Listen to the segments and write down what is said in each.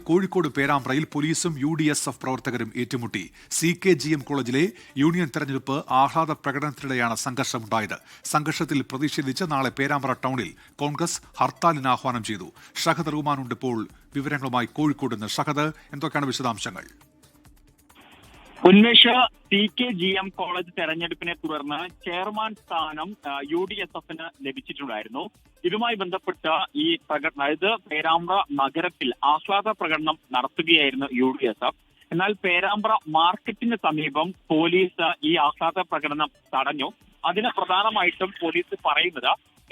കോഴിക്കോട് പേരാമ്പ്രയിൽ പോലീസും UDSF പ്രവർത്തകരും ഏറ്റുമുട്ടി. CKGM കോളേജിലെ യൂണിയൻ തെരഞ്ഞെടുപ്പ് ആഹ്ലാദ പ്രകടനത്തിനിടെയാണ് സംഘർഷമുണ്ടായത്. സംഘർഷത്തിൽ പ്രതിഷേധിച്ച് നാളെ പേരാമ്പ്ര ടൗണിൽ കോൺഗ്രസ് ഹർത്താലിന് ആഹ്വാനം ചെയ്തു. ഷഹദ് റഹ്മാനുണ്ട് ഇപ്പോൾ വിവരങ്ങളുമായി കോഴിക്കോട് നിന്ന്. ഷഹദ്, എന്തൊക്കെയാണ് വിശദാംശങ്ങൾ? ഉന്മേഷ, CKGM കോളേജ് തെരഞ്ഞെടുപ്പിനെ തുടർന്ന് ചെയർമാൻ സ്ഥാനം UDSFന് ലഭിച്ചിട്ടുണ്ടായിരുന്നു. ഇതുമായി ബന്ധപ്പെട്ട ഈ അതായത് പേരാമ്പ്ര നഗരത്തിൽ ആഹ്ലാദ പ്രകടനം നടത്തുകയായിരുന്നു UDSF. എന്നാൽ പേരാമ്പ്ര മാർക്കറ്റിന് സമീപം പോലീസ് ഈ ആഹ്ലാദ പ്രകടനം തടഞ്ഞു. അതിന് പ്രധാനമായിട്ടും പോലീസ് പറയുന്നത്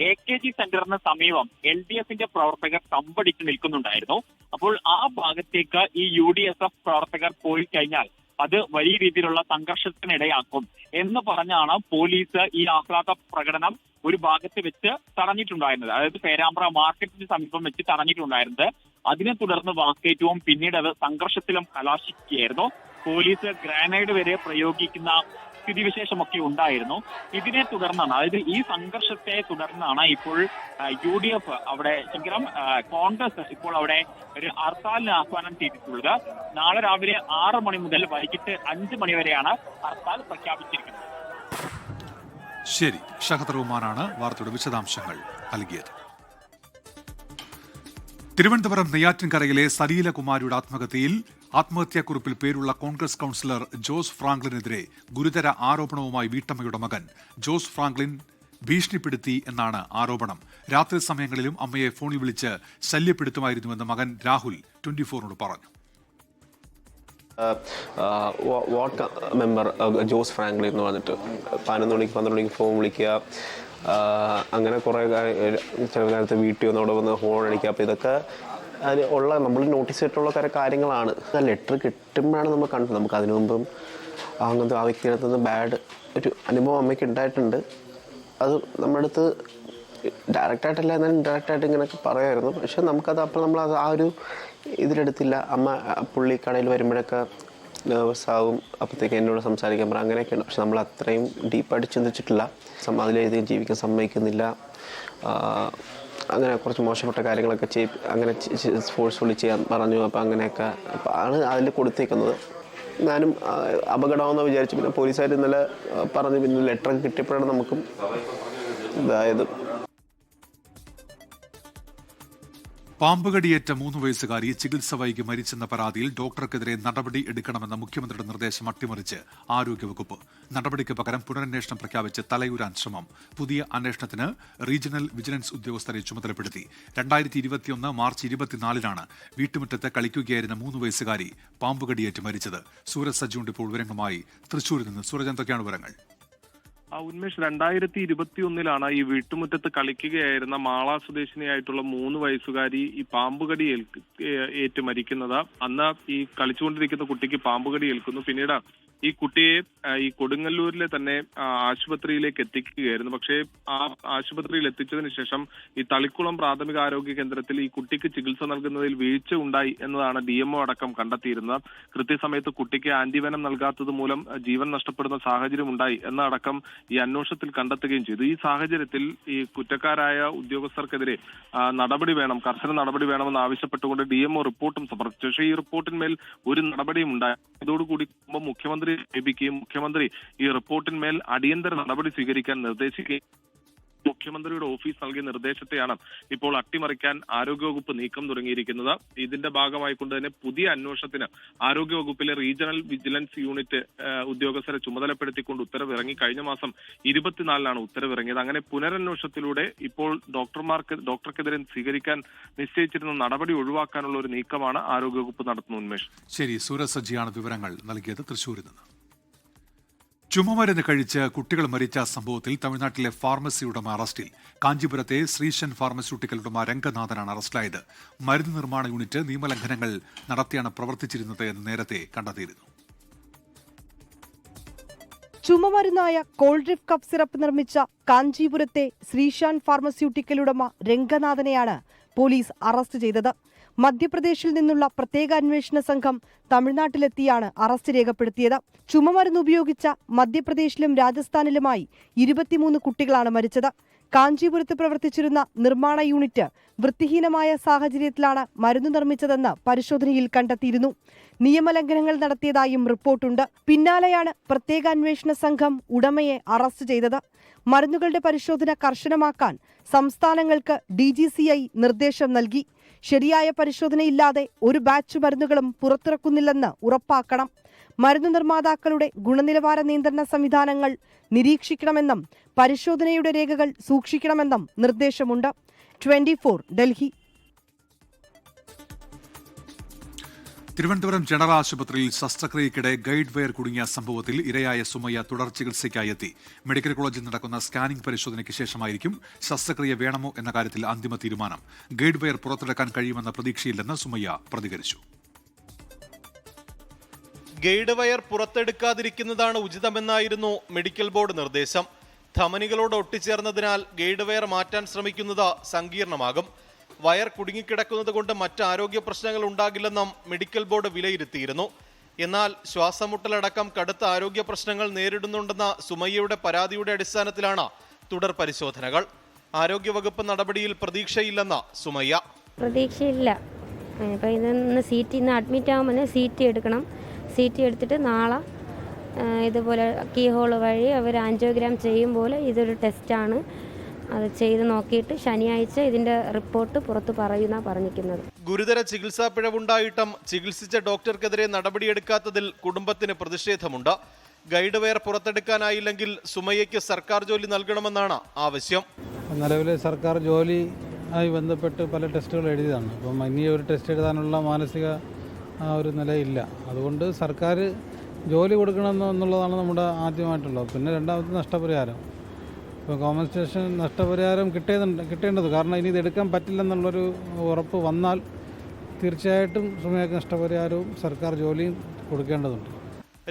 AKG സെന്ററിന് സമീപം LDFന്റെ പ്രവർത്തകർ തമ്പടിച്ച് നിൽക്കുന്നുണ്ടായിരുന്നു. അപ്പോൾ ആ ഭാഗത്തേക്ക് ഈ UDSF പ്രവർത്തകർ പോയി കഴിഞ്ഞാൽ അത് വലിയ രീതിയിലുള്ള സംഘർഷത്തിനിടയാക്കും എന്ന് പറഞ്ഞാണ് പോലീസ് ഈ ആഹ്ലാദ പ്രകടനം ഒരു ഭാഗത്ത് വെച്ച് തടഞ്ഞിട്ടുണ്ടായിരുന്നത്. അതായത് പേരാമ്പ്ര മാർക്കറ്റിന് സമീപം വെച്ച് തടഞ്ഞിട്ടുണ്ടായിരുന്നത്. അതിനെ തുടർന്ന് വാക്കേറ്റവും പിന്നീട് അത് സംഘർഷത്തിലും കലാശിക്കുകയായിരുന്നു. പോലീസ് ഗ്രാനൈഡ് വരെ പ്രയോഗിക്കുന്ന സ്ഥിതിവിശേഷമൊക്കെ ഉണ്ടായിരുന്നു. ഇതിനെ തുടർന്നാണ്, അതായത് ഈ സംഘർഷത്തെ തുടർന്നാണ് ഇപ്പോൾ UDF അവിടെ കോൺഗ്രസ് ഇപ്പോൾ അവിടെ ഒരു ഹർത്താലിന് ആഹ്വാനം ചെയ്തിട്ടുള്ളത്. നാളെ രാവിലെ 6 മണി മുതൽ വൈകിട്ട് 5 മണി വരെയാണ് ഹർത്താൽ പ്രഖ്യാപിച്ചിരിക്കുന്നത്. ശരി, ഷഹദ് റഹ്മാനാണ് വാർത്തയുടെ വിശദാംശങ്ങൾ നൽകിയത്. തിരുവനന്തപുരം നെയ്യാറ്റിൻകരയിലെ സലീലകുമാരിയുടെ ആത്മഹത്യാക്കുറിപ്പിൽ പേരുള്ള കോൺഗ്രസ് കൌൺസിലർ ജോസ് ഫ്രാങ്ക്ലിനെതിരെ ഗുരുതര ആരോപണവുമായി വീട്ടമ്മയുടെ മകൻ. ജോസ് ഫ്രാങ്ക്ലിൻ ഭീഷണിപ്പെടുത്തി എന്നാണ് ആരോപണം. രാത്രി സമയങ്ങളിലും അമ്മയെ ഫോണിൽ വിളിച്ച് ശല്യപ്പെടുത്തുമായിരുന്നുവെന്ന് മകൻ രാഹുൽ 24നോട് പറഞ്ഞു. വാർഡ് മെമ്പർ ജോസ് ഫ്രാങ്ക്ലിൻ എന്ന് പറഞ്ഞിട്ട് 11 മണിക്ക് ഫോൺ വിളിക്കുക, അങ്ങനെ കുറേ ചില നേരത്തെ വീട്ടിൽ വന്നോടെ വന്ന് ഹോൺ അടിക്കുക. അപ്പോൾ ഇതൊക്കെ അതിൽ ഉള്ള നമ്മൾ നോട്ടീസ് ചെയ്തിട്ടുള്ള കുറേ കാര്യങ്ങളാണ്. ആ ലെറ്റർ കിട്ടുമ്പോഴാണ് നമ്മൾ കണ്ടത്. നമുക്ക് അതിനു മുമ്പും അങ്ങനത്തെ ആ വ്യക്തിയുടെ നിന്ന് ബാഡ് ഒരു അനുഭവം അമ്മയ്ക്ക് ഉണ്ടായിട്ടുണ്ട്. അത് നമ്മുടെ അടുത്ത് ഡയറക്റ്റായിട്ടല്ല, എന്നാലും ഇൻഡയറക്റ്റായിട്ട് ഇങ്ങനെയൊക്കെ പറയുമായിരുന്നു. പക്ഷെ നമുക്കത് അപ്പോൾ നമ്മളത് ആ ഒരു ഇതിലെടുത്തില്ല. അമ്മ പുള്ളി കടയിൽ വരുമ്പോഴൊക്കെ നെർവസ് ആവും, അപ്പോഴത്തേക്ക് എന്നോട് സംസാരിക്കാൻ പറയും, അങ്ങനെയൊക്കെയുണ്ട്. പക്ഷെ നമ്മൾ അത്രയും ഡീപ്പായിട്ട് ചിന്തിച്ചിട്ടില്ല. അതിലെഴുതി ജീവിക്കാൻ സമ്മതിക്കുന്നില്ല, അങ്ങനെ കുറച്ച് മോശപ്പെട്ട കാര്യങ്ങളൊക്കെ അങ്ങനെ ഫോഴ്സ്ഫുള്ളി ചെയ്യാൻ പറഞ്ഞു. അപ്പോൾ അങ്ങനെയൊക്കെ ആണ് അതിൽ കൊടുത്തേക്കുന്നത്. ഞാനും അപകടമെന്ന് വിചാരിച്ചു. പിന്നെ പോലീസുകാർ ഇന്നലെ പറഞ്ഞു, പിന്നെ ലെറ്ററൊക്കെ കിട്ടിയപ്പോഴാണ് നമുക്കും ഇതായത്. പാമ്പുകടിയേറ്റ 3 വയസ്സുകാരി ചികിത്സ വൈകി മരിച്ചെന്ന പരാതിയിൽ ഡോക്ടർക്കെതിരെ നടപടി എടുക്കണമെന്ന മുഖ്യമന്ത്രിയുടെ നിർദ്ദേശം അട്ടിമറിച്ച് ആരോഗ്യവകുപ്പ്. നടപടിക്ക് പകരം പുനരന്വേഷണം പ്രഖ്യാപിച്ച് തലയൂരാൻ ശ്രമം. പുതിയ അന്വേഷണത്തിന് റീജിയണൽ വിജിലൻസ് ഉദ്യോഗസ്ഥരെ ചുമതലപ്പെടുത്തി. 2021 മാർച്ച് 24-നാണ് വീട്ടുമുറ്റത്ത് കളിക്കുകയായിരുന്ന 3 വയസ്സുകാരി പാമ്പുകടിയേറ്റ് മരിച്ചത്. സൂരജ് സജ്ജുണ്ട് ഇപ്പോൾ വിവരങ്ങളുമായി തൃശ്ശൂരിൽ നിന്ന്. സൂരജ്, എന്തൊക്കെയാണ് വിവരങ്ങൾ? ഉന്മേഷ്, 2021 ഈ വീട്ടുമുറ്റത്ത് കളിക്കുകയായിരുന്ന മാള സ്വദേശിനിയായിട്ടുള്ള 3 വയസ്സുകാരി ഈ പാമ്പുകടി ഏറ്റ് മരിക്കുന്നത്. അന്ന് ഈ കളിച്ചുകൊണ്ടിരിക്കുന്ന കുട്ടിക്ക് പാമ്പുകടി ഏൽക്കുന്നു. പിന്നീട് ഈ കുട്ടിയെ ഈ കൊടുങ്ങല്ലൂരിലെ തന്നെ ആശുപത്രിയിലേക്ക് എത്തിക്കുകയായിരുന്നു. പക്ഷേ ആ ആശുപത്രിയിൽ എത്തിച്ചതിന് ശേഷം ഈ തളിക്കുളം പ്രാഥമിക ആരോഗ്യ കേന്ദ്രത്തിൽ ഈ കുട്ടിക്ക് ചികിത്സ നൽകുന്നതിൽ വീഴ്ച ഉണ്ടായി എന്നതാണ് DMO അടക്കം കണ്ടെത്തിയിരുന്നത്. കൃത്യസമയത്ത് കുട്ടിക്ക് ആന്റിവെനം നൽകാത്തത് മൂലം ജീവൻ നഷ്ടപ്പെടുന്ന സാഹചര്യം ഉണ്ടായി എന്നടക്കം ഈ അന്വേഷണത്തിൽ കണ്ടെത്തുകയും ചെയ്തു. ഈ സാഹചര്യത്തിൽ ഈ കുറ്റക്കാരായ ഉദ്യോഗസ്ഥർക്കെതിരെ നടപടി വേണം, കർശന നടപടി വേണമെന്ന് ആവശ്യപ്പെട്ടുകൊണ്ട് DMO റിപ്പോർട്ടും സമർപ്പിച്ചു. പക്ഷേ ഈ റിപ്പോർട്ടിന്മേൽ ഒരു നടപടിയും ഉണ്ടായി. ഇതോടുകൂടി മുഖ്യമന്ത്രി ലഭിക്കുകയും മുഖ്യമന്ത്രി ഈ റിപ്പോർട്ടിന്മേൽ അടിയന്തര നടപടി സ്വീകരിക്കാൻ നിർദ്ദേശിക്കുകയും മുഖ്യമന്ത്രിയുടെ ഓഫീസ് നൽകിയ നിർദ്ദേശത്തെയാണ് ഇപ്പോൾ അട്ടിമറിക്കാൻ ആരോഗ്യവകുപ്പ് നീക്കം തുടങ്ങിയിരിക്കുന്നത്. ഇതിന്റെ ഭാഗമായിക്കൊണ്ട് തന്നെ പുതിയ അന്വേഷണത്തിന് ആരോഗ്യവകുപ്പിലെ റീജിയണൽ വിജിലൻസ് യൂണിറ്റ് ഉദ്യോഗസ്ഥരെ ചുമതലപ്പെടുത്തിക്കൊണ്ട് ഉത്തരവിറങ്ങി. കഴിഞ്ഞ മാസം 24-നാണ് ഉത്തരവിറങ്ങിയത്. അങ്ങനെ പുനരന്വേഷണത്തിലൂടെ ഇപ്പോൾ ഡോക്ടർക്കെതിരെ സ്വീകരിക്കാൻ നിശ്ചയിച്ചിരുന്ന നടപടി ഒഴിവാക്കാനുള്ള ഒരു നീക്കമാണ് ആരോഗ്യവകുപ്പ് നടത്തുന്നത്. ഉന്മേഷ്, ശരി. സൂരജ് സജ്ജിയാണ് വിവരങ്ങൾ നൽകിയത് തൃശ്ശൂരിൽ നിന്ന്. ചുമമരുന്ന് കഴിച്ച് കുട്ടികൾ മരിച്ച സംഭവത്തിൽ തമിഴ്നാട്ടിലെ ഫാർമസി ഉടമ അറസ്റ്റിൽ. കാഞ്ചീപുരത്തെ ശ്രീശൻ ഫാർമസ്യൂട്ടിക്കൽ ഉടമ രംഗനാഥനാണ് അറസ്റ്റിലായത്. മരുന്ന് നിർമ്മാണ യൂണിറ്റ് നിയമലംഘനങ്ങൾ നടത്തിയാണ് പ്രവർത്തിച്ചിരുന്നത് എന്ന് നേരത്തെ കണ്ടെത്തിയിരുന്നു. ചുമമരുന്നായ കോൾഡ്രിഫ് കഫ് സിറപ്പ് നിർമ്മിച്ച കാഞ്ചീപുരത്തെ ശ്രീശാൻ ഫാർമസ്യൂട്ടിക്കൽ ഉടമ രംഗനാഥനെയാണ് പോലീസ് അറസ്റ്റ് ചെയ്തത്. മധ്യപ്രദേശിൽ നിന്നുള്ള പ്രത്യേക അന്വേഷണ സംഘം തമിഴ്നാട്ടിലെത്തിയാണ് അറസ്റ്റ് രേഖപ്പെടുത്തിയത്. ചുമമരുന്ന് ഉപയോഗിച്ച മധ്യപ്രദേശിലും രാജസ്ഥാനിലുമായി 23 കുട്ടികളാണ് മരിച്ചത്. കാഞ്ചീപുരത്ത് പ്രവർത്തിച്ചിരുന്ന നിർമ്മാണ യൂണിറ്റ് വൃത്തിഹീനമായ സാഹചര്യത്തിലാണ് മരുന്ന് നിർമ്മിച്ചതെന്ന് പരിശോധനയിൽ കണ്ടെത്തിയിരുന്നു. നിയമലംഘനങ്ങൾ നടത്തിയതായും റിപ്പോർട്ടുണ്ട്. പിന്നാലെയാണ് പ്രത്യേക അന്വേഷണ സംഘം ഉടമയെ അറസ്റ്റ് ചെയ്തത്. മരുന്നുകളുടെ പരിശോധന കർശനമാക്കാൻ സംസ്ഥാനങ്ങൾക്ക് DGCI നിർദ്ദേശം നൽകി. ശരിയായ പരിശോധനയില്ലാതെ ഒരു ബാച്ച് മരുന്നുകളും പുറത്തിറക്കുന്നില്ലെന്ന് ഉറപ്പാക്കണം. മരുന്ന് നിർമ്മാതാക്കളുടെ ഗുണനിലവാര നിയന്ത്രണ സംവിധാനങ്ങൾ നിരീക്ഷിക്കണമെന്നും പരിശോധനയുടെ രേഖകൾ സൂക്ഷിക്കണമെന്നും നിർദ്ദേശമുണ്ട്. 24 ഡൽഹി. തിരുവനന്തപുരം ജനറൽ ആശുപത്രിയിൽ ശസ്ത്രക്രിയയ്ക്കിടെ ഗൈഡ് വയർ കുടുങ്ങിയ സംഭവത്തിൽ ഇരയായ സുമയ്യ തുടർ ചികിത്സയ്ക്കായി എത്തി. മെഡിക്കൽ കോളേജിൽ നടക്കുന്ന സ്കാനിംഗ് പരിശോധനയ്ക്ക് ശേഷമായിരിക്കും ശസ്ത്രക്രിയ വേണമോ എന്ന കാര്യത്തിൽ അന്തിമ തീരുമാനം. ഗൈഡ് വയർ പുറത്തെടുക്കാൻ കഴിയുമെന്ന പ്രതീക്ഷയില്ലെന്ന് സുമയ്യ പ്രതികരിച്ചു. ഗൈഡ് വയർ പുറത്തെടുക്കാതിരിക്കുന്നതാണ് ഉചിതമെന്നായിരുന്നു മെഡിക്കൽ ബോർഡ് നിർദ്ദേശം. ധമനികളോട് ഒട്ടിച്ചേർന്നതിനാൽ ഗൈഡ് വയർ മാറ്റാൻ ശ്രമിക്കുന്നത് സങ്കീർണമാകും. വയർ കുടുങ്ങിക്കിടക്കുന്നത് കൊണ്ട് മറ്റ് ആരോഗ്യ പ്രശ്നങ്ങൾ ഉണ്ടാകില്ലെന്നും മെഡിക്കൽ ബോർഡ് വിലയിരുത്തിയിരുന്നു. എന്നാൽ ശ്വാസമുട്ടലടക്കം കടുത്ത ആരോഗ്യ പ്രശ്നങ്ങൾ നേരിടുന്നുണ്ടെന്ന സുമയ്യയുടെ പരാതിയുടെ അടിസ്ഥാനത്തിലാണ് തുടർ പരിശോധനകൾ. ആരോഗ്യവകുപ്പ് നടപടിയിൽ പ്രതീക്ഷയില്ലെന്ന് സുമയ്യ. പ്രതീക്ഷയില്ല. ഇപ്പം ഇന്ന് ഇന്ന് അഡ്മിറ്റ് ആകുമ്പോൾ CT എടുക്കണം. CT എടുത്തിട്ട് നാളെ ഇതുപോലെ കീഹോൾ വഴി അവർ ആൻജിയോഗ്രാം ചെയ്യുമ്പോൾ ഇതൊരു ടെസ്റ്റാണ്. അത് ചെയ്ത് നോക്കിയിട്ട് ശനിയാഴ്ച ഇതിന്റെ റിപ്പോർട്ട് പുറത്തു പറയുന്ന പറഞ്ഞിരിക്കുന്നത്. ഗുരുതര ചികിത്സാ പിഴവുണ്ടായിട്ടും ചികിത്സിച്ച ഡോക്ടർക്കെതിരെ നടപടിയെടുക്കാത്തതിൽ കുടുംബത്തിന് പ്രതിഷേധമുണ്ട്. ഗൈഡ് വയർ പുറത്തെടുക്കാനായില്ലെങ്കിൽ സുമയ്യയ്ക്ക് സർക്കാർ ജോലി നൽകണമെന്നാണ് ആവശ്യം. നിലവിലെ സർക്കാർ ജോലി ആയി ബന്ധപ്പെട്ട് പല ടെസ്റ്റുകൾ എഴുതിയതാണ്. അപ്പം ഇനി ഒരു ടെസ്റ്റ് എഴുതാനുള്ള മാനസിക ഒരു നിലയില്ല. അതുകൊണ്ട് സർക്കാർ ജോലി കൊടുക്കണമെന്നുള്ളതാണ് നമ്മുടെ ആദ്യമായിട്ടുള്ളത്. പിന്നെ രണ്ടാമത്തെ നഷ്ടപരിഹാരം. ഇപ്പോൾ കോമ്പൻസേഷൻ നഷ്ടപരിഹാരം കിട്ടേണ്ടത്. കാരണം ഇനി ഇതെടുക്കാൻ പറ്റില്ലെന്നുള്ളൊരു ഉറപ്പ് വന്നാൽ തീർച്ചയായിട്ടും സുമയ്യക്ക് നഷ്ടപരിഹാരവും സർക്കാർ ജോലിയും കൊടുക്കേണ്ടതുണ്ട്.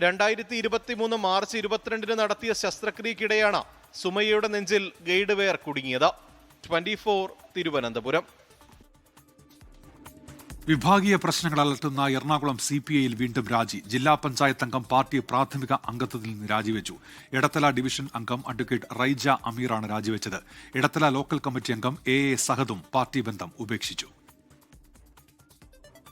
2023 മാർച്ച് 22 നടത്തിയ ശസ്ത്രക്രിയക്കിടെയാണ് സുമയ്യയുടെ നെഞ്ചിൽ ഗൈഡ് വയർ കുടുങ്ങിയത്. 24 തിരുവനന്തപുരം. വിഭാഗീയ പ്രശ്നങ്ങൾ അലട്ടുന്ന എറണാകുളം CPIയിൽ വീണ്ടും രാജി. ജില്ലാ പഞ്ചായത്ത് അംഗം പാർട്ടി പ്രാഥമിക അംഗത്വത്തിൽ നിന്ന് രാജിവെച്ചു. ഇടത്തല ഡിവിഷൻ അംഗം advocate Raija അമീറാണ് രാജിവെച്ചത്. Edathala local committee അംഗം AA സഹദും പാർട്ടി ബന്ധം ഉപേക്ഷിച്ചു.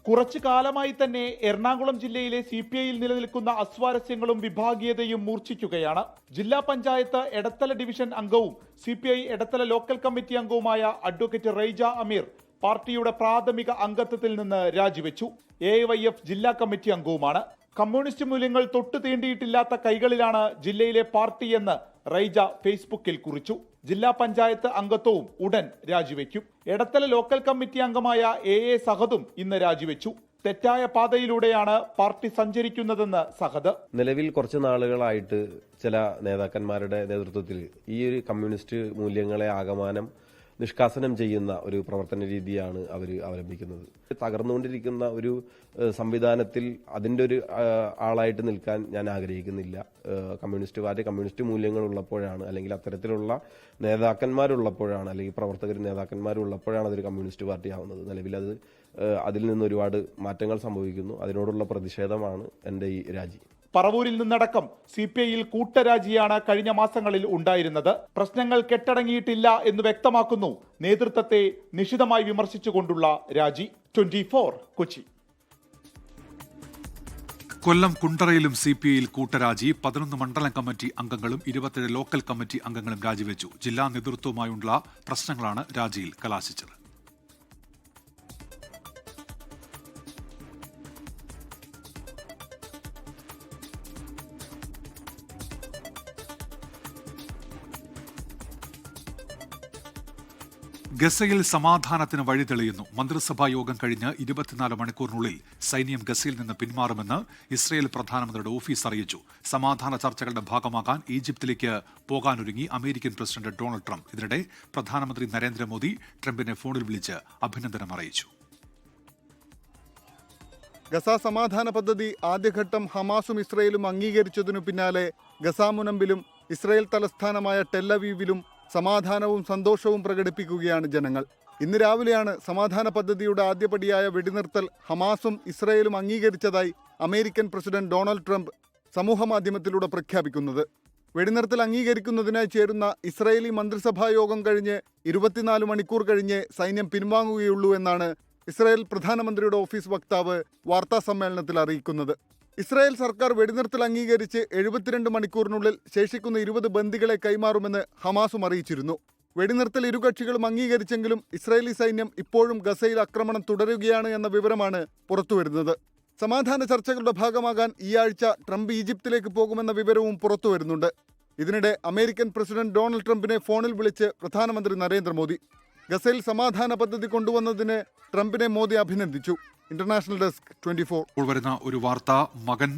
കുറച്ചു കാലമായി തന്നെ എറണാകുളം ജില്ലയിലെ CPIയിൽ നിലനിൽക്കുന്ന അസ്വാരസ്യങ്ങളും വിഭാഗീയതയും മൂർച്ഛിക്കുകയാണ്. ജില്ലാ പഞ്ചായത്ത് എടത്തല ഡിവിഷൻ അംഗവും CPI എടത്തല ലോക്കൽ കമ്മിറ്റി അംഗവുമായ അഡ്വക്കേറ്റ് റൈജ അമീർ പാർട്ടിയുടെ പ്രാഥമിക അംഗത്വത്തിൽ നിന്ന് രാജിവെച്ചു. AYF ജില്ലാ കമ്മിറ്റി അംഗവുമാണ്. കമ്മ്യൂണിസ്റ്റ് മൂല്യങ്ങൾ തൊട്ടു തീണ്ടിയിട്ടില്ലാത്ത കൈകളിലാണ് ജില്ലയിലെ പാർട്ടി എന്ന് റൈജ ഫേസ്ബുക്കിൽ കുറിച്ചു. ജില്ലാ പഞ്ചായത്ത് അംഗത്വവും ഉടൻ രാജിവെക്കും. എടത്തല ലോക്കൽ കമ്മിറ്റി അംഗമായ AA സഹദും ഇന്ന് രാജിവെച്ചു. തെറ്റായ പാതയിലൂടെയാണ് പാർട്ടി സഞ്ചരിക്കുന്നതെന്ന് സഹദ്. നിലവിൽ കുറച്ച് നാളുകളായിട്ട് ചില നേതാക്കന്മാരുടെ നേതൃത്വത്തിൽ ഈ ഒരു കമ്മ്യൂണിസ്റ്റ് മൂല്യങ്ങളെ ആകമാനം നിഷ്കാസനം ചെയ്യുന്ന ഒരു പ്രവർത്തന രീതിയാണ് അവർ അവലംബിക്കുന്നത്. തകർന്നുകൊണ്ടിരിക്കുന്ന ഒരു സംവിധാനത്തിൽ അതിൻ്റെ ഒരു ആളായിട്ട് നിൽക്കാൻ ഞാൻ ആഗ്രഹിക്കുന്നില്ല. കമ്മ്യൂണിസ്റ്റ് മൂല്യങ്ങൾ ഉള്ളപ്പോഴാണ്, അല്ലെങ്കിൽ അത്തരത്തിലുള്ള നേതാക്കന്മാരുള്ളപ്പോഴാണ്, അല്ലെങ്കിൽ പ്രവർത്തകർ നേതാക്കന്മാരുള്ളപ്പോഴാണ് അതൊരു കമ്മ്യൂണിസ്റ്റ് പാർട്ടി ആവുന്നത്. നിലവിൽ അതിൽ നിന്ന് ഒരുപാട് മാറ്റങ്ങൾ സംഭവിക്കുന്നു. അതിനോടുള്ള പ്രതിഷേധമാണ് എൻ്റെ ഈ രാജി. പറവൂരിൽ നിന്നടക്കം CPIയിൽ കൂട്ടരാജിയാണ് കഴിഞ്ഞ മാസങ്ങളിൽ ഉണ്ടായിരുന്നത്. പ്രശ്നങ്ങൾ കെട്ടടങ്ങിയിട്ടില്ല എന്ന് വ്യക്തമാക്കുന്നു നേതൃത്വത്തെ നിശിതമായി വിമർശിച്ചുകൊണ്ടുള്ള രാജി. 24 കൊച്ചി. കൊല്ലം കുണ്ടറയിലും CPIയിൽ കൂട്ടരാജി. 11 മണ്ഡലം കമ്മിറ്റി അംഗങ്ങളും 27 ലോക്കൽ കമ്മിറ്റി അംഗങ്ങളും രാജിവെച്ചു. ജില്ലാ നേതൃത്വവുമായുള്ള പ്രശ്നങ്ങളാണ് രാജിയിൽ കലാശിച്ചത്. ഗസയിൽ സമാധാനത്തിന് വഴി തെളിയുന്നു. മന്ത്രിസഭാ യോഗം കഴിഞ്ഞ് 24 മണിക്കൂറിനുള്ളിൽ സൈന്യം ഗസയിൽ നിന്ന് പിന്മാറുമെന്ന് ഇസ്രയേൽ പ്രധാനമന്ത്രിയുടെ ഓഫീസ് അറിയിച്ചു. സമാധാന ചർച്ചകളുടെ ഭാഗമാകാൻ ഈജിപ്തിലേക്ക് പോകാനൊരുങ്ങി അമേരിക്കൻ പ്രസിഡന്റ് ഡൊണാൾഡ് ട്രംപ്. ഇതിനിടെ പ്രധാനമന്ത്രി നരേന്ദ്രമോദി ട്രംപിനെ ഫോണിൽ വിളിച്ച് അഭിനന്ദനം അറിയിച്ചു. ഗസ സമാധാന പദ്ധതി ആദ്യഘട്ടം ഹമാസും ഇസ്രയേലും അംഗീകരിച്ചതിനു പിന്നാലെ ഗസ മുനമ്പിലും ഇസ്രയേൽ തലസ്ഥാനമായ ടെല്ലവീവിലും സമാധാനവും സന്തോഷവും പ്രകടിപ്പിക്കുകയാണ് ജനങ്ങൾ. ഇന്ന് രാവിലെയാണ് സമാധാന പദ്ധതിയുടെ ആദ്യപടിയായ വെടിനിർത്തൽ ഹമാസും ഇസ്രയേലും അംഗീകരിച്ചതായി അമേരിക്കൻ പ്രസിഡന്റ് ഡൊണാൾഡ് ട്രംപ് സമൂഹമാധ്യമത്തിലൂടെ പ്രഖ്യാപിക്കുന്നത്. വെടിനിർത്തൽ അംഗീകരിക്കുന്നതിനായി ചേരുന്ന ഇസ്രായേലി മന്ത്രിസഭാ യോഗം കഴിഞ്ഞ് 24 മണിക്കൂർ കഴിഞ്ഞ് സൈന്യം പിൻവാങ്ങുകയുള്ളൂ എന്നാണ് ഇസ്രായേൽ പ്രധാനമന്ത്രിയുടെ ഓഫീസ് വക്താവ് വാർത്താസമ്മേളനത്തിൽ അറിയിക്കുന്നത്. ഇസ്രായേൽ സർക്കാർ വെടിനിർത്തൽ അംഗീകരിച്ച് 72 മണിക്കൂറിനുള്ളിൽ ശേഷിക്കുന്ന 20 ബന്ദികളെ കൈമാറുമെന്ന് ഹമാസും അറിയിച്ചിരുന്നു. വെടിനിർത്തൽ ഇരു കക്ഷികളും അംഗീകരിച്ചെങ്കിലും ഇസ്രായേലി സൈന്യം ഇപ്പോഴും ഗസയിൽ ആക്രമണം തുടരുകയാണ് എന്ന വിവരമാണ് പുറത്തുവരുന്നത്. സമാധാന ചർച്ചകളുടെ ഭാഗമാകാൻ ഈ ആഴ്ച ട്രംപ് ഈജിപ്തിലേക്ക് പോകുമെന്ന വിവരവും പുറത്തുവരുന്നുണ്ട്. ഇതിനിടെ അമേരിക്കൻ പ്രസിഡന്റ് ഡൊണാൾഡ് ട്രംപിനെ ഫോണിൽ വിളിച്ച് പ്രധാനമന്ത്രി നരേന്ദ്രമോദി. ഗസയിൽ സമാധാന പദ്ധതി കൊണ്ടുവന്നതിന് ട്രംപിനെ മോദി അഭിനന്ദിച്ചു. International desk 24. ഇപ്പോൾ വരുന്ന ഒരു വാർത്ത, മകൻ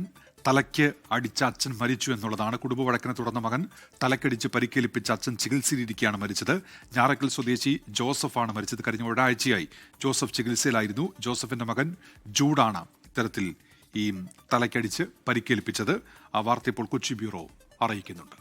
തലയ്ക്ക് അടിച്ച അച്ഛൻ മരിച്ചു എന്നുള്ളതാണ്. കുടുംബ വഴക്കിനെ തുടർന്ന് മകൻ തലക്കടിച്ച് പരിക്കേൽപ്പിച്ച അച്ഛൻ ചികിത്സയിലിരിക്കുകയാണ് മരിച്ചത്. ഞാറക്കൽ സ്വദേശി ജോസഫാണ് മരിച്ചത്. കഴിഞ്ഞ ഒരാഴ്ചയായി ജോസഫ് ചികിത്സയിലായിരുന്നു. ജോസഫിന്റെ മകൻ ജൂഡാണ് ഇത്തരത്തിൽ ഈ തലക്കടിച്ച് പരിക്കേൽപ്പിച്ചത്. ആ വാർത്ത ഇപ്പോൾ കൊച്ചി ബ്യൂറോ അറിയിക്കുന്നുണ്ട്.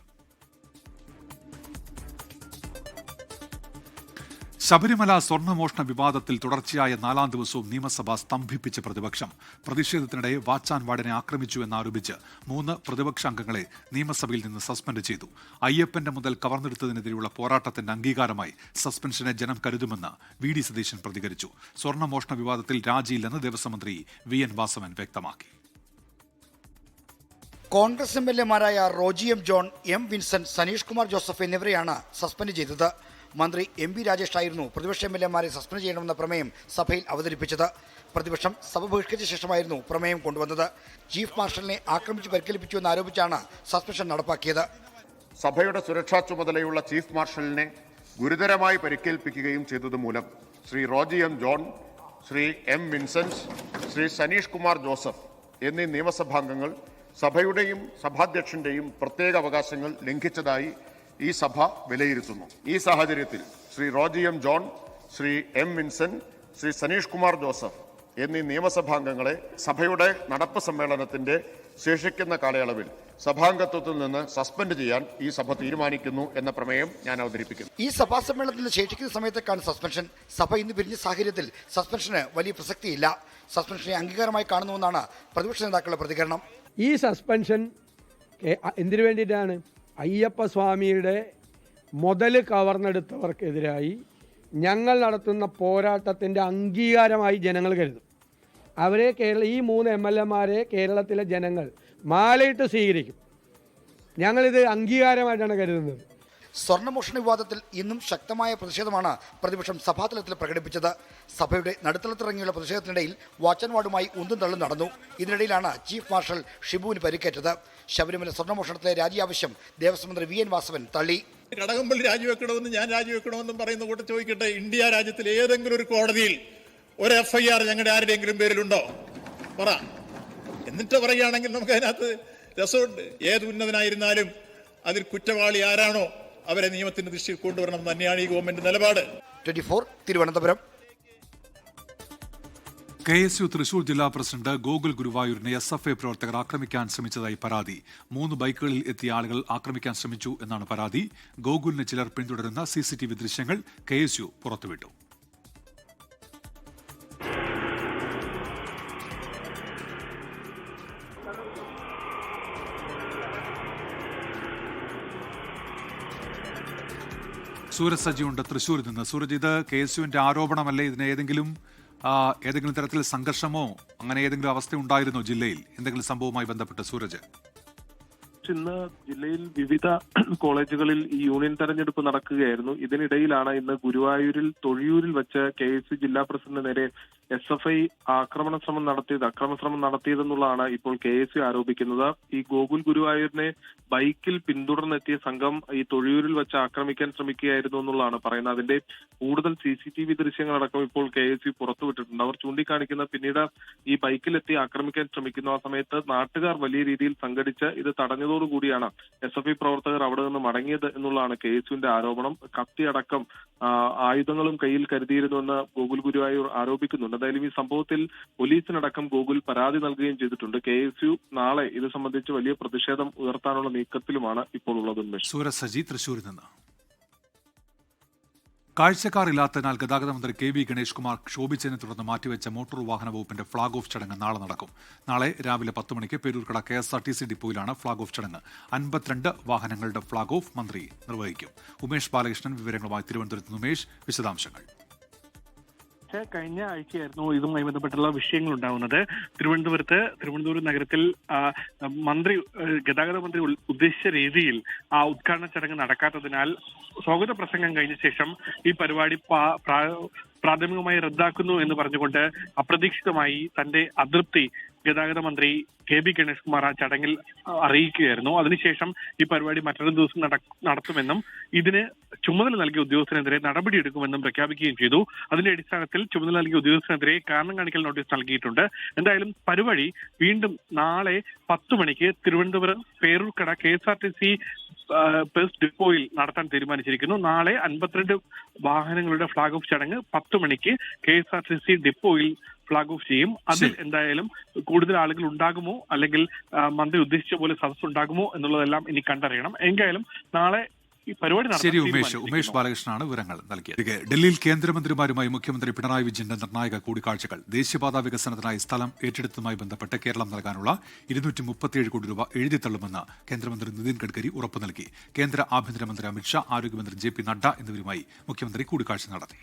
ശബരിമല സ്വർണ്ണമോഷണ വിവാദത്തിൽ തുടർച്ചയായ 4ാം ദിവസവും നിയമസഭ സ്തംഭിപ്പിച്ച പ്രതിപക്ഷം. പ്രതിഷേധത്തിനിടെ വാച്ചാൻ വാർഡിനെ ആക്രമിച്ചു എന്നാരോപിച്ച് 3 പ്രതിപക്ഷ അംഗങ്ങളെ നിയമസഭയിൽ നിന്ന് സസ്പെൻഡ് ചെയ്തു. അയ്യപ്പന്റെ മുതൽ കവർന്നെടുത്തതിനെതിരെയുള്ള പോരാട്ടത്തിന്റെ അംഗീകാരമായി സസ്പെൻഷനെ ജനം കരുതുമെന്ന് വി.ഡി. സതീശൻ പ്രതികരിച്ചു. സ്വർണ്ണമോഷണ വിവാദത്തിൽ രാജിയില്ലെന്ന് ദേവസ്വം മന്ത്രി വി.എൻ. വാസവൻ വ്യക്തമാക്കി. കോൺഗ്രസ് എംഎൽഎമാരായ റോജി എം ജോൺ, എം വിൻസെന്റ്, സനീഷ് കുമാർ ജോസഫ് എന്നിവരെയാണ് സസ്പെൻഡ് ചെയ്തത്. മന്ത്രി എം വി രാജേഷ് ആയിരുന്നു പ്രതിപക്ഷ എംഎൽഎമാരെ സസ്പെൻഡ് ചെയ്യണമെന്ന പ്രമേയം സഭയിൽ അവതരിപ്പിച്ചത്. പ്രതിപക്ഷം സഭ ബഹിഷ്കരിച്ച ശേഷമായിരുന്നു പ്രമേയം കൊണ്ടുവന്നത്. ചീഫ് മാർഷലിനെ ആക്രമിച്ച് പരിക്കേൽപ്പിച്ചു എന്നാരോപിച്ചാണ് സസ്പെൻഷൻ നടപ്പാക്കിയത്. സഭയുടെ സുരക്ഷാ ചുമതലയുള്ള ചീഫ് മാർഷലിനെ ഗുരുതരമായി പരിക്കേൽപ്പിക്കുകയും ചെയ്തതുമൂലം ശ്രീ റോജി എം ജോൺ, ശ്രീ എം വിൻസെന്റ്, ശ്രീ സനീഷ് കുമാർ ജോസഫ് എന്നീ നിയമസഭാംഗങ്ങൾ സഭയുടെയും സഭാധ്യക്ഷന്റെയും പ്രത്യേക അവകാശങ്ങൾ ലംഘിച്ചതായി ഈ സഭ വിലയിരുത്തുന്നു. ഈ സാഹചര്യത്തിൽ ശ്രീ റോജി എം ജോൺ, ശ്രീ എം വിൻസെന്റ്, ശ്രീ സനീഷ് കുമാർ ജോസഫ് എന്നീ നിയമസഭാംഗങ്ങളെ സഭയുടെ നടപ്പ് സമ്മേളനത്തിന്റെ ശേഷിക്കുന്ന കാലയളവിൽ സഭാംഗത്വത്തിൽ നിന്ന് സസ്പെൻഡ് ചെയ്യാൻ ഈ സഭ തീരുമാനിക്കുന്നു എന്ന പ്രമേയം ഞാൻ അവതരിപ്പിക്കുന്നു. ഈ സഭാ സമ്മേളനത്തിൽ ശേഷിക്കുന്ന സമയത്തേക്കാണ് സസ്പെൻഷൻ. സഭ ഇന്ന് പിരിഞ്ഞ സാഹചര്യത്തിൽ സസ്പെൻഷന് വലിയ പ്രസക്തിയില്ല. സസ്പെൻഷനെ അംഗീകാരമായി കാണുന്നുവെന്നാണ് പ്രതിപക്ഷ നേതാക്കളുടെ പ്രതികരണം. ഈ സസ്പെൻഷൻ എന്തിനു വേണ്ടിയിട്ടാണ്? അയ്യപ്പസ്വാമിയുടെ മുതൽ കവർന്നെടുത്തവർക്കെതിരായി ഞങ്ങൾ നടത്തുന്ന പോരാട്ടത്തിൻ്റെ അംഗീകാരമായി ജനങ്ങൾ കരുതും. അവരെ ഈ 3 എംഎൽഎമാരെ കേരളത്തിലെ ജനങ്ങൾ മാലയിട്ട് സ്വീകരിക്കും. ഞങ്ങളിത് അംഗീകാരമായിട്ടാണ് കരുതുന്നത്. സ്വർണ്ണമോഷണ വിവാദത്തിൽ ഇന്നും ശക്തമായ പ്രതിഷേധമാണ് പ്രതിപക്ഷം സഭാതലത്തിൽ പ്രകടിപ്പിച്ചത്. സഭയുടെ നടുത്തളത്തിറങ്ങിയുള്ള പ്രതിഷേധത്തിനിടയിൽ വാച്ചൻ വാർഡുമായി ഉന്തും തള്ളും നടന്നു. ഇതിനിടയിലാണ് ചീഫ് മാർഷൽ ഷിബുവിന് പരിക്കേറ്റത്. ശബരിമല സ്വർണ്ണമോഷണത്തിലെ രാജി ആവശ്യം ദേവസ്വം മന്ത്രി വി.എൻ. വാസവൻ തള്ളി. കടകംപള്ളി രാജിവെക്കണമെന്നും ഞാൻ രാജിവെക്കണമെന്നും പറയുന്ന കൂടെ ചോദിക്കട്ടെ, ഇന്ത്യ രാജ്യത്തിൽ ഏതെങ്കിലും ഒരു കോടതിയിൽ ഒരു FIR ഞങ്ങളുടെ ആരുടെയെങ്കിലും പേരിലുണ്ടോ? പറ. എന്നിട്ട് പറയുകയാണെങ്കിൽ നമുക്ക് അതിനകത്ത് രസമുണ്ട്. ഏത് ഉന്നതനായിരുന്നാലും അതിൽ കുറ്റവാളി ആരാണോ അവരെ നിയമത്തിന്റെ ദൃഷ്ടിയിൽ കൊണ്ടുവരണം തന്നെയാണ് ഈ ഗവൺമെന്റ് നിലപാട്. 24 തിരുവനന്തപുരം. KSU തൃശൂർ ജില്ലാ പ്രസിഡന്റ് ഗോകുൽ ഗുരുവായൂരിനെ SFI പ്രവർത്തകർ ആക്രമിക്കാൻ ശ്രമിച്ചതായി പരാതി. 3 ബൈക്കുകളിൽ എത്തിയ ആളുകൾ ആക്രമിക്കാൻ ശ്രമിച്ചു എന്നാണ് പരാതി. ഗോകുലിനെ ചിലർ പിന്തുടരുന്ന CCTV ദൃശ്യങ്ങൾ KSU പുറത്തുവിട്ടു. സൂരജ് സജിയുണ്ട് തൃശ്ശൂരിൽ നിന്ന്. സൂരജ്, ഇത് KSUവിന്റെ ആരോപണമല്ലേ? ഇതിന് ഏതെങ്കിലും തരത്തിൽ സംഘർഷമോ അങ്ങനെ ഏതെങ്കിലും അവസ്ഥ ഉണ്ടായിരുന്നോ ജില്ലയിൽ? എന്തെങ്കിലും സംഭവവുമായി ബന്ധപ്പെട്ട് സൂരജ്? ഇന്ന് ജില്ലയിൽ വിവിധ കോളേജുകളിൽ ഈ യൂണിയൻ തെരഞ്ഞെടുപ്പ് നടക്കുകയായിരുന്നു. ഇതിനിടയിലാണ് ഇന്ന് ഗുരുവായൂരിൽ തൊഴിയൂരിൽ വെച്ച് KSU ജില്ലാ പ്രസിഡന്റ് നേരെ SFI അക്രമശ്രമം നടത്തിയതെന്നുള്ളതാണ് ഇപ്പോൾ KSU ആരോപിക്കുന്നത്. ഈ ഗോകുൽ ഗുരുവായൂരിനെ ബൈക്കിൽ പിന്തുടർന്നെത്തിയ സംഘം ഈ തൊഴിയൂരിൽ വെച്ച് ആക്രമിക്കാൻ ശ്രമിക്കുകയായിരുന്നു എന്നുള്ളതാണ് പറയുന്നത്. അതിന്റെ കൂടുതൽ CCTV ദൃശ്യങ്ങളടക്കം ഇപ്പോൾ KSU പുറത്തുവിട്ടിട്ടുണ്ട്. അവർ ചൂണ്ടിക്കാണിക്കുന്ന പിന്നീട് ഈ ബൈക്കിലെത്തി ആക്രമിക്കാൻ ശ്രമിക്കുന്ന ആ സമയത്ത് നാട്ടുകാർ വലിയ രീതിയിൽ സംഘടിച്ച് ഇത് തടഞ്ഞതോടുകൂടിയാണ് SFI പ്രവർത്തകർ അവിടെ നിന്ന് മടങ്ങിയത് എന്നുള്ളതാണ് KSUവിന്റെ ആരോപണം. കത്തിയടക്കം ആയുധങ്ങളും കയ്യിൽ കരുതിയിരുന്നുവെന്ന് ഗോകുൽ ഗുരുവായൂർ ആരോപിക്കുന്നുണ്ട്. എന്തായാലും ഈ സംഭവത്തിൽ പോലീസിനടക്കം ഗോകുൽ പരാതി നൽകുകയും ചെയ്തിട്ടുണ്ട്. KSU നാളെ ഇത് സംബന്ധിച്ച് വലിയ പ്രതിഷേധം ഉയർത്താനുള്ള നീക്കത്തിലുമാണ് ഇപ്പോൾ ഉള്ളത്. സൂരജ് സജി തൃശ്ശൂരിൽ നിന്ന്. കാഴ്ചക്കാരില്ലാത്തതിനാൽ ഗതാഗത മന്ത്രി കെ.വി. ഗണേഷ് കുമാർ ക്ഷോഭിച്ചതിനെ തുടർന്ന് മാറ്റിവെച്ച മോട്ടോർ വാഹന വകുപ്പിന്റെ ഫ്ളാഗ് ഓഫ് ചടങ്ങ് നാളെ നടക്കും. നാളെ രാവിലെ 10 മണിക്ക് പേരൂർക്കട KSRTC ഡിപ്പോയിലാണ് ഫ്ളാഗ് ഓഫ് ചടങ്ങ്. 52 വാഹനങ്ങളുടെ ഫ്ളാഗ് ഓഫ് മന്ത്രി നിർവഹിക്കും. ഉമേഷ് ബാലകൃഷ്ണൻ വിവരങ്ങളുമായി തിരുവനന്തപുരത്ത് നിന്ന്. ഉമേഷ്, വിശദാംശങ്ങൾ. കഴിഞ്ഞ ആഴ്ചയായിരുന്നു ഇതുമായി ബന്ധപ്പെട്ടുള്ള വിഷയങ്ങൾ ഉണ്ടാകുന്നത്. തിരുവനന്തപുരം നഗരത്തിൽ ഗതാഗത മന്ത്രി ഉദ്ദേശിച്ച രീതിയിൽ ആ ഉദ്ഘാടന ചടങ്ങ് നടക്കാത്തതിനാൽ സ്വാഗത പ്രസംഗം കഴിഞ്ഞ ശേഷം ഈ പരിപാടി പ്രാഥമികമായി റദ്ദാക്കുന്നു എന്ന് പറഞ്ഞുകൊണ്ട് അപ്രതീക്ഷിതമായി തന്റെ അതൃപ്തി ഗതാഗത മന്ത്രി കെ.ബി. ഗണേഷ് കുമാർ ആ ചടങ്ങിൽ അറിയിക്കുകയായിരുന്നു. അതിനുശേഷം ഈ പരിപാടി മറ്റൊരു ദിവസം നടത്തുമെന്നും ഇതിന് ചുമതല നൽകിയ ഉദ്യോഗസ്ഥനെതിരെ നടപടിയെടുക്കുമെന്നും പ്രഖ്യാപിക്കുകയും ചെയ്തു. അതിന്റെ അടിസ്ഥാനത്തിൽ ചുമതല നൽകിയ ഉദ്യോഗസ്ഥനെതിരെ കാരണം കാണിക്കൽ നോട്ടീസ് നൽകിയിട്ടുണ്ട്. എന്തായാലും പരിപാടി വീണ്ടും നാളെ 10 മണിക്ക് തിരുവനന്തപുരം പേരൂർക്കട KSRTC ബസ് ഡിപ്പോയിൽ നടത്താൻ തീരുമാനിച്ചിരിക്കുന്നു. നാളെ 52 വാഹനങ്ങളുടെ ഫ്ളാഗ് ഓഫ് ചടങ്ങ് 10 മണിക്ക് KSRTC ഡിപ്പോയിൽ ഫ്ളാഗ് ഓഫ് ചെയ്യും. അതിൽ എന്തായാലും കൂടുതൽ ആളുകൾ ഉണ്ടാകുമോ, അല്ലെങ്കിൽ മന്ത്രി ഉദ്ദേശിച്ച പോലെ സദസ് ഉണ്ടാകുമോ എന്നുള്ളതെല്ലാം ഇനി കണ്ടറിയണം. എന്തായാലും നാളെ ശരി ഉമേഷ് ബാലകൃഷ്ണനാണ് വിവരങ്ങൾ നൽകിയത്. ഡൽഹിയിൽ കേന്ദ്രമന്ത്രിമാരുമായി മുഖ്യമന്ത്രി പിണറായി വിജയന്റെ നിർണായക കൂടിക്കാഴ്ചകൾ. ദേശീയപാതാ വികസനത്തിനായി സ്ഥലം ഏറ്റെടുത്തതുമായി ബന്ധപ്പെട്ട് കേരളം നൽകാനുള്ള 237 കോടി രൂപ എഴുതിത്തള്ളുമെന്ന് കേന്ദ്രമന്ത്രി നിതിൻ ഗഡ്കരി ഉറപ്പു നൽകി. കേന്ദ്ര ആഭ്യന്തരമന്ത്രി അമിത്ഷാ, ആരോഗ്യമന്ത്രി JP നഡ്ഡ എന്നിവരുമായി മുഖ്യമന്ത്രി കൂടിക്കാഴ്ച നടത്തി.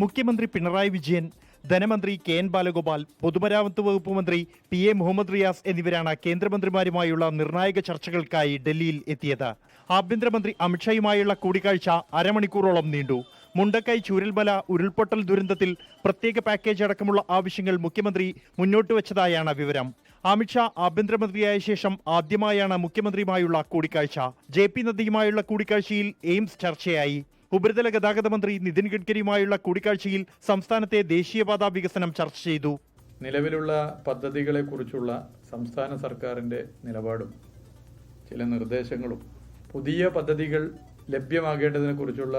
മുഖ്യമന്ത്രി പിണറായി വിജയൻ, ധനമന്ത്രി KN ബാലഗോപാൽ, പൊതുമരാമത്ത് വകുപ്പ് മന്ത്രി PA മുഹമ്മദ് റിയാസ് എന്നിവരാണ് കേന്ദ്രമന്ത്രിമാരുമായുള്ള നിർണായക ചർച്ചകൾക്കായി ഡൽഹിയിൽ എത്തിയത്. ആഭ്യന്തരമന്ത്രി അമിത്ഷായുമായുള്ള കൂടിക്കാഴ്ച അരമണിക്കൂറോളം നീണ്ടു. മുണ്ടക്കൈ ചൂരൽമല ഉരുൾപൊട്ടൽ ദുരന്തത്തിൽ പ്രത്യേക പാക്കേജ് അടക്കമുള്ള ആവശ്യങ്ങൾ മുഖ്യമന്ത്രി മുന്നോട്ട് വെച്ചതായാണ് വിവരം. അമിത്ഷാ ആഭ്യന്തരമന്ത്രിയായ ശേഷം ആദ്യമായാണ് മുഖ്യമന്ത്രിയുമായുള്ള കൂടിക്കാഴ്ച. JP നദ്ദയുമായുള്ള കൂടിക്കാഴ്ചയിൽ എയിംസ് ചർച്ചയായി. ഉപരിതല ഗതാഗത മന്ത്രി നിതിൻ ഗഡ്കരിയുമായുള്ള കൂടിക്കാഴ്ചയിൽ സംസ്ഥാനത്തെ ദേശീയപാതാ വികസനം ചർച്ച ചെയ്തു. നിലവിലുള്ള പദ്ധതികളെക്കുറിച്ചുള്ള സംസ്ഥാന സർക്കാരിൻ്റെ നിലപാടും ചില നിർദ്ദേശങ്ങളും പുതിയ പദ്ധതികൾ ലഭ്യമാകേണ്ടതിനെക്കുറിച്ചുള്ള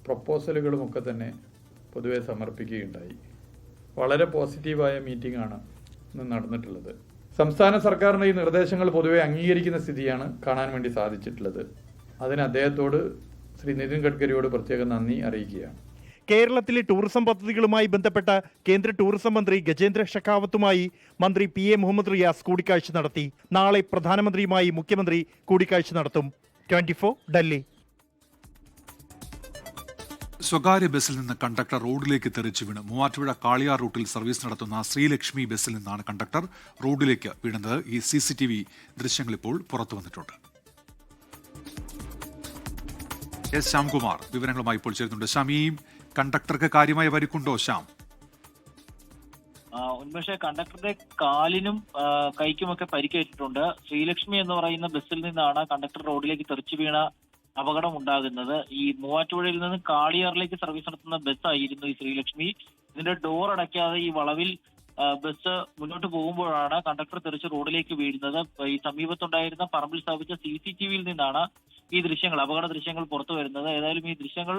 പ്രപ്പോസലുകളുമൊക്കെ തന്നെ പൊതുവെ സമർപ്പിക്കുകയുണ്ടായി. വളരെ പോസിറ്റീവായ മീറ്റിംഗാണ് ഇന്ന് നടന്നിട്ടുള്ളത്. സംസ്ഥാന സർക്കാരിൻ്റെ ഈ നിർദ്ദേശങ്ങൾ പൊതുവെ അംഗീകരിക്കുന്ന സ്ഥിതിയാണ് കാണാൻ വേണ്ടി സാധിച്ചിട്ടുള്ളത്. അതിന് അദ്ദേഹത്തോട് ശ്രീ നിതിൻ ഗഡ്കരിയോട് പ്രത്യേകം നന്ദി അറിയിക്കുകയാണ്. കേരളത്തിലെ ടൂറിസം പദ്ധതികളുമായി ബന്ധപ്പെട്ട കേന്ദ്ര ടൂറിസം മന്ത്രി ഗജേന്ദ്ര ഷെഖാവത്തുമായി മന്ത്രി PA മുഹമ്മദ് റിയാസ് കൂടിക്കാഴ്ച നടത്തി. നാളെ പ്രധാനമന്ത്രിയുമായി മുഖ്യമന്ത്രി കൂടിക്കാഴ്ച നടത്തും. 24 ഡൽഹി. സ്വകാര്യ ബസ്സിൽ നിന്ന് കണ്ടക്ടർ റോഡിലേക്ക് തെറിച്ചു വീണ്. മൂവാറ്റുപുഴ കാളിയാർ റൂട്ടിൽ സർവീസ് നടത്തുന്ന ശ്രീലക്ഷ്മി ബസ്സിൽ നിന്നാണ് കണ്ടക്ടർ റോഡിലേക്ക് വീണത്. ഈ CCTV ദൃശ്യങ്ങൾ ഇപ്പോൾ പുറത്തു വന്നിട്ടുണ്ട്. ശ്യാംകുമാർ വിവരങ്ങളുമായി ഇപ്പോൾ ചേരുന്നുണ്ട്. ശ്യാം, ഈ കണ്ടക്ടർക്ക് കാര്യമായ പരിക്കുണ്ടോ? ശ്യാം, ഉന്മേഷ, കണ്ടക്ടറുടെ കാലിനും കൈക്കുമൊക്കെ പരിക്കേറ്റിട്ടുണ്ട്. ശ്രീലക്ഷ്മി എന്ന് പറയുന്ന ബസ്സിൽ നിന്നാണ് കണ്ടക്ടർ റോഡിലേക്ക് തെറിച്ചു വീണ അപകടം ഉണ്ടാകുന്നത്. ഈ മൂവാറ്റുപുഴയിൽ നിന്ന് കാളിയാറിലേക്ക് സർവീസ് നടത്തുന്ന ബസ്സായിരുന്നു ഈ ശ്രീലക്ഷ്മി. ഇതിന്റെ ഡോർ അടയ്ക്കാതെ ഈ വളവിൽ ബസ് മുന്നോട്ട് പോകുമ്പോഴാണ് കണ്ടക്ടർ തെറിച്ച് റോഡിലേക്ക് വീഴുന്നത്. ഈ സമീപത്തുണ്ടായിരുന്ന പറമ്പിൽ സ്ഥാപിച്ച CCTVയിൽ നിന്നാണ് ഈ ദൃശ്യങ്ങൾ, അപകട ദൃശ്യങ്ങൾ പുറത്തു വരുന്നത്. ഏതായാലും ഈ ദൃശ്യങ്ങൾ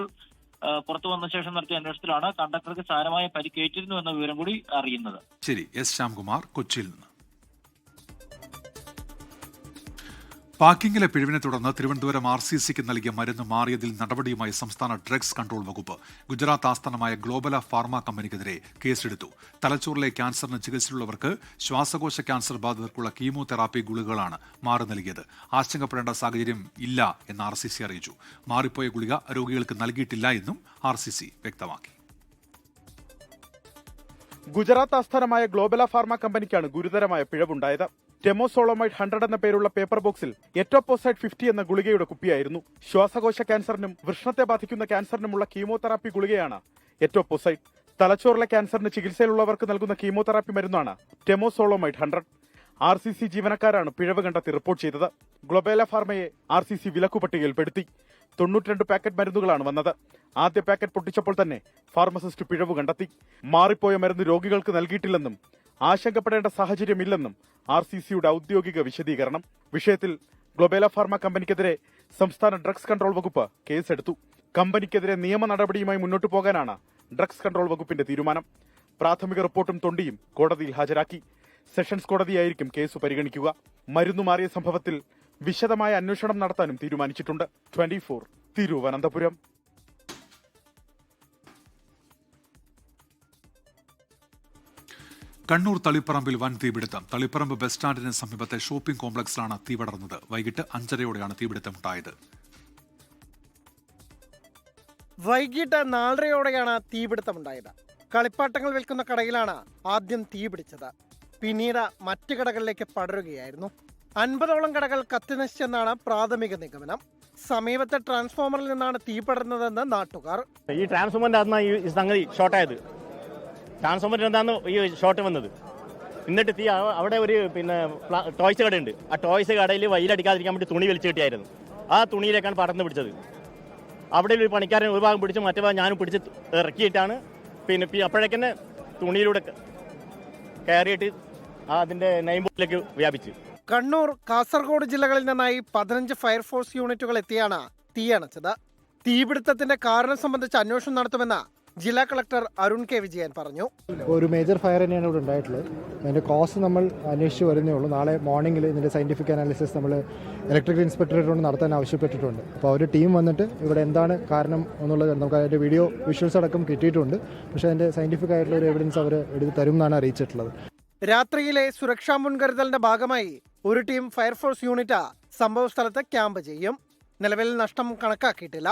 പുറത്തു വന്ന ശേഷം നടത്തിയ അന്വേഷണത്തിലാണ് കണ്ടക്ടർക്ക് സാരമായ പരിക്കേറ്റിരുന്നു എന്ന വിവരം കൂടി അറിയുന്നത്. ശരി, ശ്യാംകുമാർ കൊച്ചിയിൽ നിന്ന്. പാക്കിങ്ങിലെ പിഴവിനെ തുടർന്ന് തിരുവനന്തപുരം RCCക്ക് നൽകിയ മരുന്ന് മാറിയതിൽ നടപടിയുമായി സംസ്ഥാന ഡ്രഗ്സ് കൺട്രോൾ വകുപ്പ്. ഗുജറാത്ത് ആസ്ഥാനമായ ഗ്ലോബല ഫാർമ കമ്പനിക്കെതിരെ കേസെടുത്തു. തലച്ചോറിലെ ക്യാൻസറിന് ചികിത്സയുള്ളവർക്ക് ശ്വാസകോശ ക്യാൻസർ ബാധിതർക്കുള്ള കീമോതെറാപ്പി ഗുളികകളാണ് മാറി നൽകിയത്. ആശങ്കപ്പെടേണ്ട സാഹചര്യം ഇല്ല എന്ന് RCC അറിയിച്ചു. മാറിപ്പോയ ഗുളിക രോഗികൾക്ക് നൽകിയിട്ടില്ല എന്നും RCC വ്യക്തമാക്കി. ഗുജറാത്ത് ആസ്ഥാനമായ ഗ്ലോബല ഫാർമ കമ്പനിക്കാണ് ഗുരുതരമായ പിഴവുണ്ടായത്. ടെമോസോളോമൈഡ് 100 എന്ന പേരുള്ള പേപ്പർ ബോക്സിൽ എറ്റോപോസൈഡ് 50 എന്ന ഗുളികയുടെ കുപ്പിയായിരുന്നു. ശ്വാസകോശ ക്യാൻസറിനും വൃഷ്ണത്തെ ബാധിക്കുന്ന ക്യാൻസറിനുമുള്ള കീമോതെറാപ്പി ഗുളികയാണ് എറ്റോപോസൈഡ്. തലച്ചോറിലെ ക്യാൻസറിന് ചികിത്സയിലുള്ളവർക്ക് നൽകുന്ന കീമോതെറാപ്പി മരുന്നാണ് ടെമോസോളോമൈഡ് 100. RCC ജീവനക്കാരാണ് പിഴവ് കണ്ടെത്തി റിപ്പോർട്ട് ചെയ്തത്. ഗ്ലോബല ഫാർമയെ RCC വിലക്കുപട്ടികയിൽപ്പെടുത്തി. 92 പാക്കറ്റ് മരുന്നുകളാണ് വന്നത്. ആദ്യ പാക്കറ്റ് പൊട്ടിച്ചപ്പോൾ തന്നെ ഫാർമസിസ്റ്റ് പിഴവ് കണ്ടെത്തി. മാറിപ്പോയ മരുന്ന് രോഗികൾക്ക് നൽകിയിട്ടില്ലെന്നും ആശങ്കപ്പെടേണ്ട സാഹചര്യമില്ലെന്നും RCCയുടെ ഔദ്യോഗിക വിശദീകരണം. വിഷയത്തിൽ ഗ്ലോബല ഫാർമ കമ്പനിക്കെതിരെ സംസ്ഥാന ഡ്രഗ്സ് കൺട്രോൾ വകുപ്പ് കേസെടുത്തു. കമ്പനിക്കെതിരെ നിയമ നടപടിയുമായി മുന്നോട്ടു പോകാനാണ് ഡ്രഗ്സ് കൺട്രോൾ വകുപ്പിന്റെ തീരുമാനം. പ്രാഥമിക റിപ്പോർട്ടും തൊണ്ടിയും കോടതിയിൽ ഹാജരാക്കി. സെഷൻസ് കോടതിയായിരിക്കും കേസ് പരിഗണിക്കുക. മരുന്നു മാറിയ സംഭവത്തിൽ വിശദമായ അന്വേഷണം നടത്താനും തീരുമാനിച്ചിട്ടുണ്ട്. 24 തിരുവനന്തപുരം. കണ്ണൂർ തളിപ്പറമ്പിൽ വൻ തീപിടുത്തം. തളിപ്പറമ്പ് ബസ് സ്റ്റാൻഡിന് സമീപത്തെ ഷോപ്പിംഗ് കോംപ്ലക്സിലാണ് തീ പടർന്നത്. വൈകിട്ട് 5:30യോടെയാണ് തീപിടുത്തമുണ്ടായത്. വൈകിട്ട് 4:30യോടെയാണ് തീപിടുത്തമുണ്ടായത്. കളിപ്പാട്ടങ്ങൾ വിൽക്കുന്ന കടയിലാണ് ആദ്യം തീപിടിച്ചത്. പിന്നീട് മറ്റു കടകളിലേക്ക് പടരുകയായിരുന്നു. 50ഓളം കടകൾ കത്തിനശിച്ചെന്നാണ് പ്രാഥമിക നിഗമനം. സമീപത്തെ ട്രാൻസ്ഫോമറിൽ നിന്നാണ് തീ പടർന്നതെന്ന് നാട്ടുകാർ. ഈ ട്രാൻസ്ഫോമറിന്റെ ഈ സംഗതി ഷോർട്ടായത്, ട്രാൻസ്ഫോമറിൽ എന്താണ് ഈ ഷോർട്ട് വന്നത്. എന്നിട്ട് തീ അവിടെ ഒരു ടോയ്സ് കടയുണ്ട്. ആ ടോയ്സ് കടയിൽ വെയിലടിക്കാതിരിക്കാൻ വേണ്ടി തുണി വലിച്ചു കിട്ടിയായിരുന്നു. ആ തുണിയിലേക്കാണ് പടർന്ന് പിടിച്ചത്. അവിടെ ഒരു പണിക്കാരൻ ഒരു ഭാഗം പിടിച്ച് മറ്റേ ഭാഗം ഞാനും പിടിച്ച് ഇറക്കിയിട്ടാണ് അപ്പോഴേക്കന്നെ തുണിയിലൂടെ കയറിയിട്ട് അതിന്റെ നെയ്മ്പോട്ടിലേക്ക് വ്യാപിച്ചു. കണ്ണൂർ, കാസർഗോഡ് ജില്ലകളിൽ നിന്നായി 15 ഫയർഫോഴ്സ് യൂണിറ്റുകൾ എത്തിയാണ് തീയണച്ചത്. തീപിടുത്തത്തിന്റെ കാരണം സംബന്ധിച്ച് അന്വേഷണം നടത്തുമെന്ന് ജില്ലാ കളക്ടർ അരുൺ കെ വിജയൻ പറഞ്ഞു. ഒരു മേജർ ഫയർ തന്നെയാണ് ഇവിടെ ഉണ്ടായിട്ടുള്ളത്. അതിൻ്റെ കോസ് നമ്മൾ അന്വേഷിച്ച് വരുന്നേ ഉള്ളൂ. നാളെ മോർണിംഗിൽ ഇതിൻ്റെ സയൻറ്റിഫിക് അനാലിസിസ് നമ്മൾ ഇലക്ട്രിക്കൽ ഇൻസ്പെക്ടറേറ്റോട് നടത്താൻ ആവശ്യപ്പെട്ടിട്ടുണ്ട്. അപ്പോൾ ഒരു ടീം വന്നിട്ട് ഇവിടെ എന്താണ് കാരണം എന്നുള്ളത് നമുക്ക് അതിൻ്റെ വീഡിയോ വിഷ്വൽസ് അടക്കം കിട്ടിയിട്ടുണ്ട്. പക്ഷേ അതിൻ്റെ സയൻറ്റിഫിക് ആയിട്ടുള്ള ഒരു എവിഡൻസ് അവർ എടുത്ത് തരും എന്നാണ് അറിയിച്ചിട്ടുള്ളത്. രാത്രിയിലെ സുരക്ഷാ മുൻകരുതലിന്റെ ഭാഗമായി ഒരു ടീം ഫയർഫോഴ്സ് യൂണിറ്റ് സംഭവ സ്ഥലത്ത് ക്യാമ്പ് ചെയ്യും. നിലവിൽ നഷ്ടം കണക്കാക്കിയിട്ടില്ല.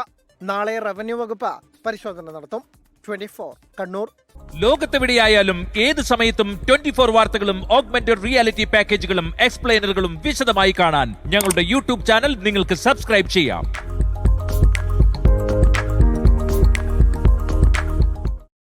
നാളെ റവന്യൂ വകുപ്പ് പരിശോധന നടത്തും. 24 കണ്ണൂർ. ലോകത്തെവിടെയായാലും ഏത് സമയത്തും 24 വാർത്തകളും ഓഗ്മെന്റഡ് റിയാലിറ്റി പാക്കേജുകളും എക്സ്പ്ലെയിനറുകളും വിശദമായി കാണാൻ ഞങ്ങളുടെ യൂട്യൂബ് ചാനൽ നിങ്ങൾക്ക് സബ്സ്ക്രൈബ് ചെയ്യാം.